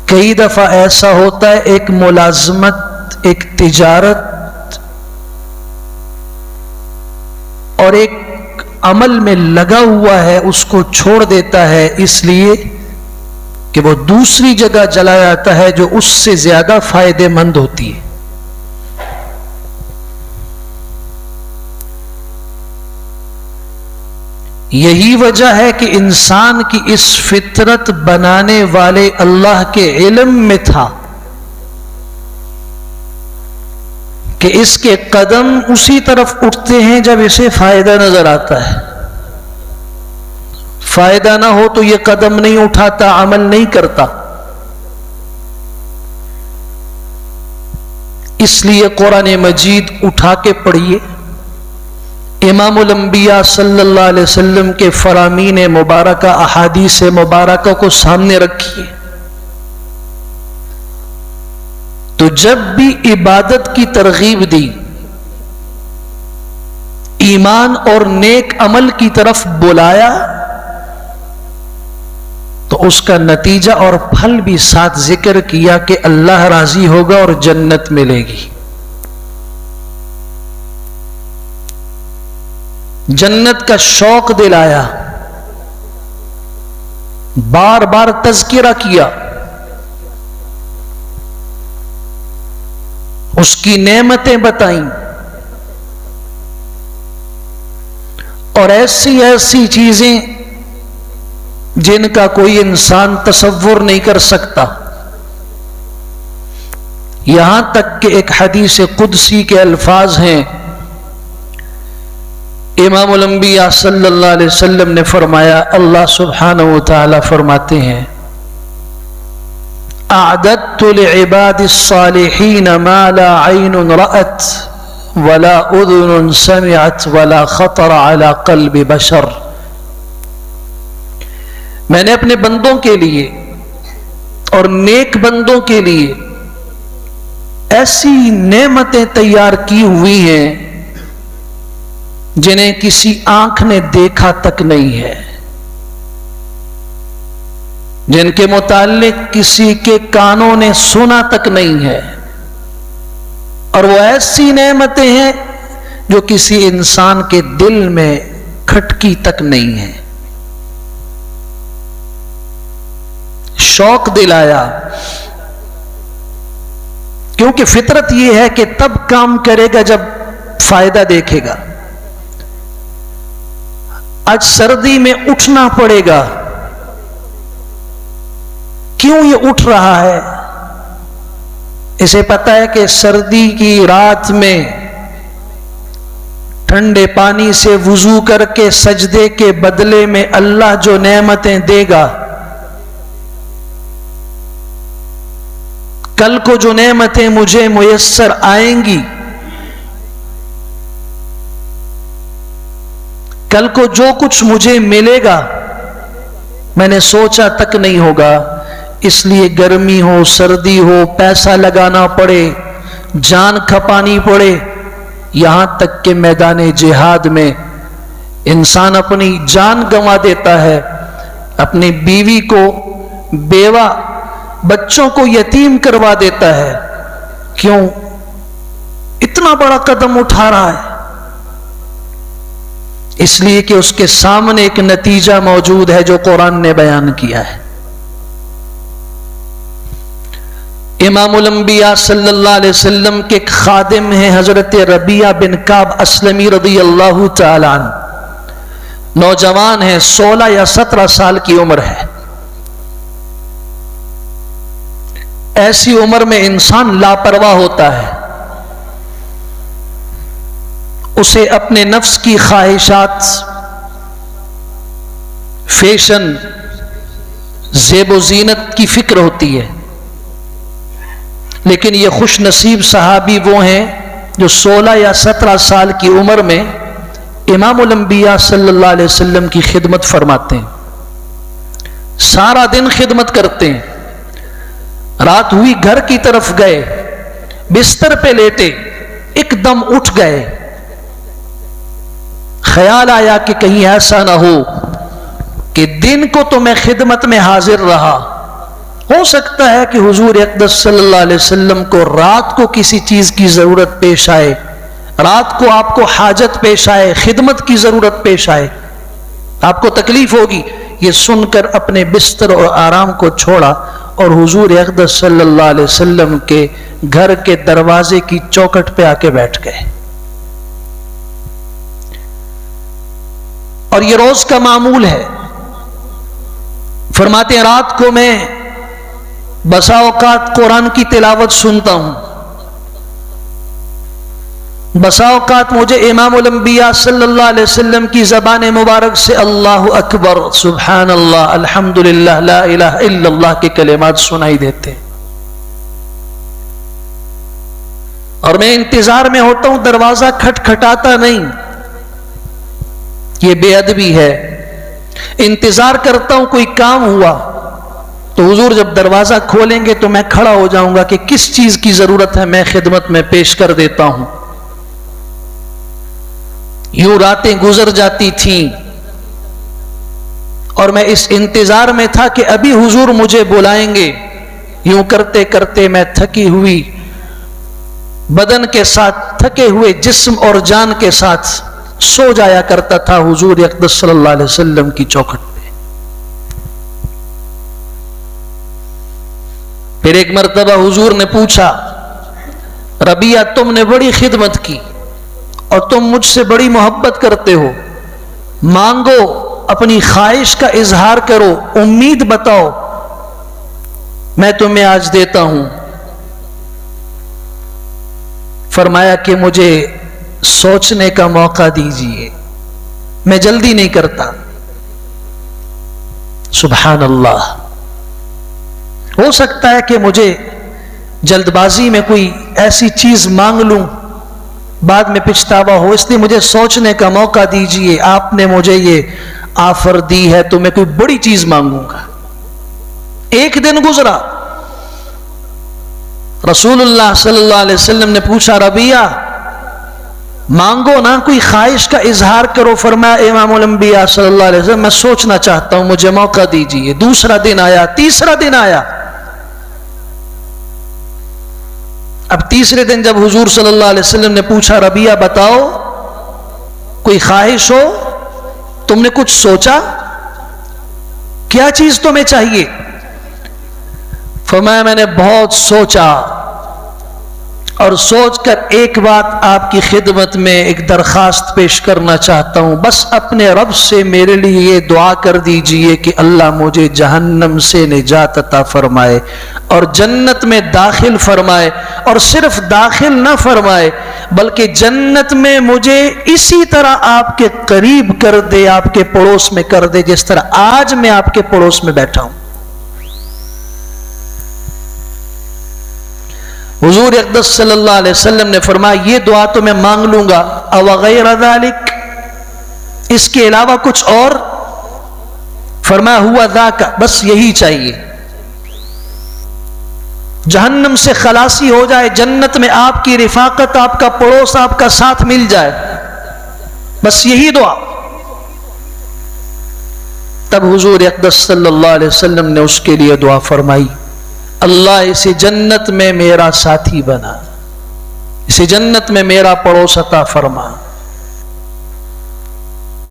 کئی دفعہ ایسا ہوتا ہے ایک ملازمت، ایک تجارت اور ایک عمل میں لگا ہوا ہے، اس کو چھوڑ دیتا ہے اس لیے کہ وہ دوسری جگہ چلا جاتا ہے جو اس سے زیادہ فائدے مند ہوتی ہے۔ یہی وجہ ہے کہ انسان کی اس فطرت بنانے والے اللہ کے علم میں تھا کہ اس کے قدم اسی طرف اٹھتے ہیں جب اسے فائدہ نظر آتا ہے، فائدہ نہ ہو تو یہ قدم نہیں اٹھاتا، عمل نہیں کرتا۔ اس لیے قرآن مجید اٹھا کے پڑھیے، امام الانبیاء صلی اللہ علیہ وسلم کے فرامین مبارکہ، احادیث مبارکہ کو سامنے رکھیے، تو جب بھی عبادت کی ترغیب دی، ایمان اور نیک عمل کی طرف بلایا، تو اس کا نتیجہ اور پھل بھی ساتھ ذکر کیا کہ اللہ راضی ہوگا اور جنت ملے گی۔ جنت کا شوق دلایا، بار بار تذکرہ کیا، اس کی نعمتیں بتائیں، اور ایسی ایسی چیزیں جن کا کوئی انسان تصور نہیں کر سکتا، یہاں تک کہ ایک حدیث قدسی کے الفاظ ہیں، امام الانبیاء صلی اللہ علیہ وسلم نے فرمایا، اللہ سبحانہ وتعالی فرماتے ہیں، اعددت لعباد الصالحین ما لا عین رأت ولا اذن سمعت ولا خطر على قلب بشر۔ میں نے اپنے بندوں کے لیے اور نیک بندوں کے لیے ایسی نعمتیں تیار کی ہوئی ہیں جنہیں کسی آنکھ نے دیکھا تک نہیں ہے، جن کے متعلق کسی کے کانوں نے سنا تک نہیں ہے، اور وہ ایسی نعمتیں ہیں جو کسی انسان کے دل میں کھٹکی تک نہیں ہے۔ شوق دلایا، کیونکہ فطرت یہ ہے کہ تب کام کرے گا جب فائدہ دیکھے گا۔ آج سردی میں اٹھنا پڑے گا، کیوں یہ اٹھ رہا ہے؟ اسے پتا ہے کہ سردی کی رات میں ٹھنڈے پانی سے وضو کر کے سجدے کے بدلے میں اللہ جو نعمتیں دے گا، کل کو جو نعمتیں مجھے میسر آئیں گی، کل کو جو کچھ مجھے ملے گا میں نے سوچا تک نہیں ہوگا، اس لیے گرمی ہو سردی ہو پیسہ لگانا پڑے، جان کھپانی پڑے، یہاں تک کہ میدان جہاد میں انسان اپنی جان گنوا دیتا ہے، اپنی بیوی کو، بیوہ، بچوں کو یتیم کروا دیتا ہے۔ کیوں؟ اتنا بڑا قدم اٹھا رہا ہے، اس لیے کہ اس کے سامنے ایک نتیجہ موجود ہے جو قرآن نے بیان کیا ہے۔ امام الانبیاء صلی اللہ علیہ وسلم کے ایک خادم ہیں حضرت ربیعہ بن کعب اسلمی رضی اللہ تعالی عنہ، نوجوان ہیں، 16 یا 17 سال کی عمر ہے۔ ایسی عمر میں انسان لاپرواہ ہوتا ہے، اسے اپنے نفس کی خواہشات، فیشن، زیب و زینت کی فکر ہوتی ہے، لیکن یہ خوش نصیب صحابی وہ ہیں جو 16 یا 17 سال کی عمر میں امام الانبیاء صلی اللہ علیہ وسلم کی خدمت فرماتے ہیں، سارا دن خدمت کرتے ہیں، رات ہوئی گھر کی طرف گئے، بستر پہ لیٹے، ایک دم اٹھ گئے، خیال آیا کہ کہیں ایسا نہ ہو کہ دن کو تو میں خدمت میں حاضر رہا، ہو سکتا ہے کہ حضور اقدس صلی اللہ علیہ وسلم کو رات کو کسی چیز کی ضرورت پیش آئے، رات کو آپ کو حاجت پیش آئے، خدمت کی ضرورت پیش آئے، آپ کو تکلیف ہوگی۔ یہ سن کر اپنے بستر اور آرام کو چھوڑا اور حضور اقدس صلی اللہ علیہ وسلم کے گھر کے دروازے کی چوکھٹ پہ آ کے بیٹھ گئے۔ اور یہ روز کا معمول ہے۔ فرماتے ہیں رات کو میں بسا اوقات قرآن کی تلاوت سنتا ہوں، بسا اوقات مجھے امام الانبیاء صلی اللہ علیہ وسلم کی زبان مبارک سے اللہ اکبر، سبحان اللہ، الحمدللہ، لا الہ الا اللہ کے کلمات سنائی دیتے ہیں، اور میں انتظار میں ہوتا ہوں، دروازہ کھٹکھٹاتا نہیں، یہ بے ادبی ہے۔ انتظار کرتا ہوں کوئی کام ہوا تو حضور جب دروازہ کھولیں گے تو میں کھڑا ہو جاؤں گا کہ کس چیز کی ضرورت ہے، میں خدمت میں پیش کر دیتا ہوں۔ یوں راتیں گزر جاتی تھیں اور میں اس انتظار میں تھا کہ ابھی حضور مجھے بلائیں گے۔ یوں کرتے کرتے میں تھکی ہوئی بدن کے ساتھ، تھکے ہوئے جسم اور جان کے ساتھ سو جایا کرتا تھا حضور اقدس صلی اللہ علیہ وسلم کی چوکھٹ پہ۔ پھر ایک مرتبہ حضور نے پوچھا، ربیہ تم نے بڑی خدمت کی اور تم مجھ سے بڑی محبت کرتے ہو، مانگو، اپنی خواہش کا اظہار کرو، امید بتاؤ، میں تمہیں آج دیتا ہوں۔ فرمایا کہ مجھے سوچنے کا موقع دیجیے، میں جلدی نہیں کرتا۔ سبحان اللہ، ہو سکتا ہے کہ مجھے جلد بازی میں کوئی ایسی چیز مانگ لوں، بعد میں پچھتاوا ہو، اس لیے مجھے سوچنے کا موقع دیجیے۔ آپ نے مجھے یہ آفر دی ہے تو میں کوئی بڑی چیز مانگوں گا۔ ایک دن گزرا، رسول اللہ صلی اللہ علیہ وسلم نے پوچھا، ربیہ مانگو نا، کوئی خواہش کا اظہار کرو۔ فرمایا امام الانبیاء صلی اللہ علیہ وسلم، میں سوچنا چاہتا ہوں، مجھے موقع دیجیے۔ دوسرا دن آیا، تیسرا دن آیا۔ اب تیسرے دن جب حضور صلی اللہ علیہ وسلم نے پوچھا، ربیہ بتاؤ کوئی خواہش ہو، تم نے کچھ سوچا، کیا چیز تمہیں چاہیے؟ فرمایا میں نے بہت سوچا اور سوچ کر ایک بات آپ کی خدمت میں ایک درخواست پیش کرنا چاہتا ہوں، بس اپنے رب سے میرے لیے یہ دعا کر دیجئے کہ اللہ مجھے جہنم سے نجات عطا فرمائے اور جنت میں داخل فرمائے، اور صرف داخل نہ فرمائے بلکہ جنت میں مجھے اسی طرح آپ کے قریب کر دے، آپ کے پڑوس میں کر دے جس طرح آج میں آپ کے پڑوس میں بیٹھا ہوں۔ حضور اقدس صلی اللہ علیہ وسلم نے فرمایا، یہ دعا تو میں مانگ لوں گا، او غیر ذالک، اس کے علاوہ کچھ اور؟ فرمایا ہوا ذاک، بس یہی چاہیے، جہنم سے خلاصی ہو جائے، جنت میں آپ کی رفاقت، آپ کا پڑوس، آپ کا ساتھ مل جائے، بس یہی دعا۔ تب حضور اقدس صلی اللہ علیہ وسلم نے اس کے لیے دعا فرمائی، اللہ اسے جنت میں میرا ساتھی بنا، اسے جنت میں میرا پڑوس عطا فرما۔